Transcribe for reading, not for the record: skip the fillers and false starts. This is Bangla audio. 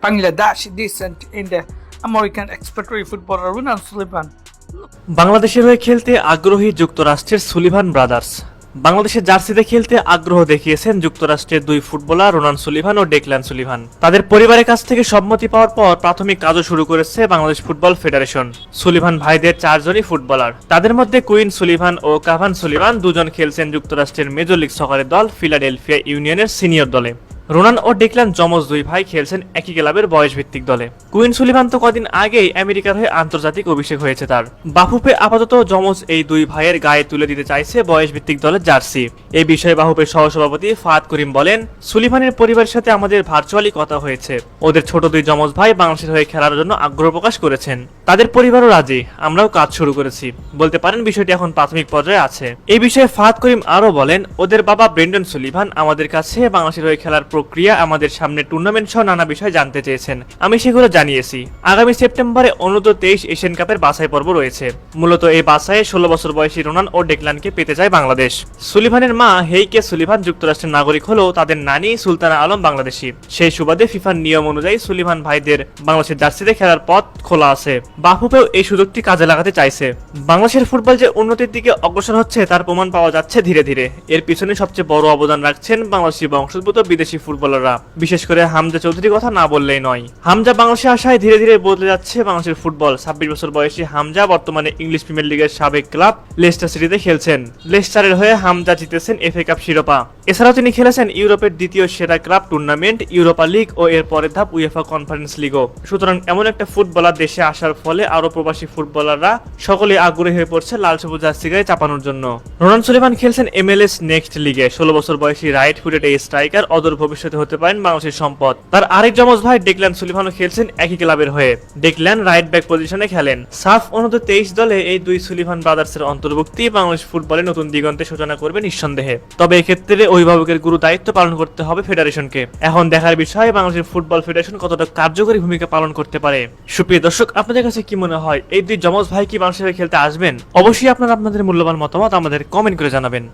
Bangladeshi descent in the American expatriate footballer Ronan Sullivan. বাংলাদেশের হয়ে খেলতে আগ্রহী যুক্তরাষ্ট্রের সুলিভান ব্রাদার্স। বাংলাদেশের জার্সিতে খেলতে আগ্রহ দেখিয়েছেন যুক্তরাষ্ট্রের দুই ফুটবলার রোনান সুলিভান ও ডেকল্যান সুলিভান। তাদের পরিবারের কাছ থেকে সম্মতি পাওয়ার পর প্রাথমিক কাজও শুরু করেছে বাংলাদেশ ফুটবল ফেডারেশন। সুলিভান ভাইদের চারজনই ফুটবলার। তাদের মধ্যে কুইন সুলিভান ও কাভান সুলিভান দুজন খেলছেন যুক্তরাষ্ট্রের মেজর লিগ সকারের দল ফিলাডেলফিয়া ইউনিয়নের সিনিয়র দলে। রোনান ও ডেকল্যান যমজ দুই ভাই খেলছেন একই ক্লাবের বয়সভিত্তিক দলে। কুইন সুলিভান তো কদিন আগেই আমেরিকার হয়ে আন্তর্জাতিক অভিষেক হয়েছে তার। বাফুফে আপাতত যমজ এই দুই ভাইয়ের গায়ে তুলে দিতে চাইছে বয়সভিত্তিক দলের জার্সি। এই বিষয়ে বাফুফের সহসভাপতি ফাহাদ করিম বলেন, সুলিভানের পরিবারের সাথে আমাদের ভার্চুয়ালি কথা হয়েছে। ওদের ছোট দুই যমজ ভাই বাংলাদেশের হয়ে খেলার জন্য আগ্রহ প্রকাশ করেছেন। তাদের পরিবারও রাজি, আমরাও কাজ শুরু করেছি। বলতে পারেন বিষয়টি এখন প্রাথমিক পর্যায়ে আছে। এই বিষয়ে ফাহাদ করিম আরো বলেন, ওদের বাবা ব্রেন্ডন সুলিভান আমাদের কাছে বাংলাদেশের হয়ে খেলার প্রক্রিয়া, আমাদের সামনে টুর্নামেন্ট সহ নানা বিষয় জানতে চেয়েছেন। আমি সেগুলো জানিয়েছি। আগামী সেপ্টেম্বরে অনূর্ধ্ব-23 এশিয়ান কাপের বাছাই পর্ব রয়েছে। মূলত এই বাছাইয়ে 16 বছর বয়সী রোনান ও ডেকল্যানকে পেতে চায় বাংলাদেশ। সুলিভানের মা হেইকে সুলিভান যুক্তরাষ্ট্রের নাগরিক হলেও তাদের নানি সুলতানা আলম বাংলাদেশী। সেই সুবাদে ফিফার নিয়ম অনুযায়ী সুলিভান ভাইদের বাংলাদেশের জার্সিতে খেলার পথ খোলা আছে। বাফুফেও এই সুযোগটি কাজে লাগাতে চাইছে। বাংলাদেশের ফুটবল যে উন্নতির দিকে অগ্রসর হচ্ছে তার প্রমাণ পাওয়া যাচ্ছে ধীরে ধীরে। এর পিছনে সবচেয়ে বড় অবদান রাখছেন বাংলাদেশি বংশোদ্ভূত বিদেশি ফুটবলার, বিশেষ করে হামজা চৌধুরীর কথা না বললেই নয়। হামজা বাংলাদেশে আসায় ধীরে ধীরে বদলে যাচ্ছে বাংলাদেশের ফুটবল। 26 বছর বয়সী হামজা বর্তমানে ইংলিশ প্রিমিয়ার লিগের সাবেক ক্লাব লেস্টার সিটিতে খেলছেন। লেস্টারের হয়ে হামজা জিতেছেন এফএ কাপ শিরোপা। এছাড়াও তিনি খেলেছেন ইউরোপের দ্বিতীয় সেরা ক্লাব টুর্নামেন্ট ইউরোপা লিগ ও এর পরের ধাপ উয়েফা কনফারেন্স লিগও। সুতরাং এমন একটা ফুটবলার দেশে আসার ফলে আরো প্রবাসী ফুটবলাররা সকলে আগ্রহী হয়ে পড়ছে লাল সবুজ জার্সি গায়ে চাপানোর জন্য। রোনান সুলিভান খেলছেন MLS নেক্সট লিগে। 16 বছর বয়সী রাইট ফুটেড এই স্ট্রাইকার অদূর ভবিষ্যতে হতে পারেন বাংলাদেশের সম্পদ। তার আরেক যমজ ভাই ডেকল্যান সুলিভানও খেলছেন একই ক্লাবের হয়ে। ডেকল্যান রাইট ব্যাক পজিশনে খেলেন। সাফ অনূর্ধ্ব-23 দলে এই দুই সুলিভান ব্রাদার্সের অন্তর্ভুক্তি বাংলাদেশ ফুটবলে নতুন দিগন্তের সূচনা করবে নিঃসন্দেহে। তবে এক্ষেত্রে অভিভাবকের গুরু দায়িত্ব পালন করতে হবে ফেডারেশনকে। এখন দেখার বিষয় বাংলাদেশের ফুটবল ফেডারেশন কতটা কার্যকরী ভূমিকা পালন করতে পারে। সুপ্রিয় দর্শক, আপনাদের কাছে কি মনে হয় এই দুই যমজ ভাই কি বাংলাদেশে খেলতে আসবেন? অবশ্যই আপনারা আপনাদের মূল্যবান মতামত আমাদের কমেন্ট করে জানাবেন।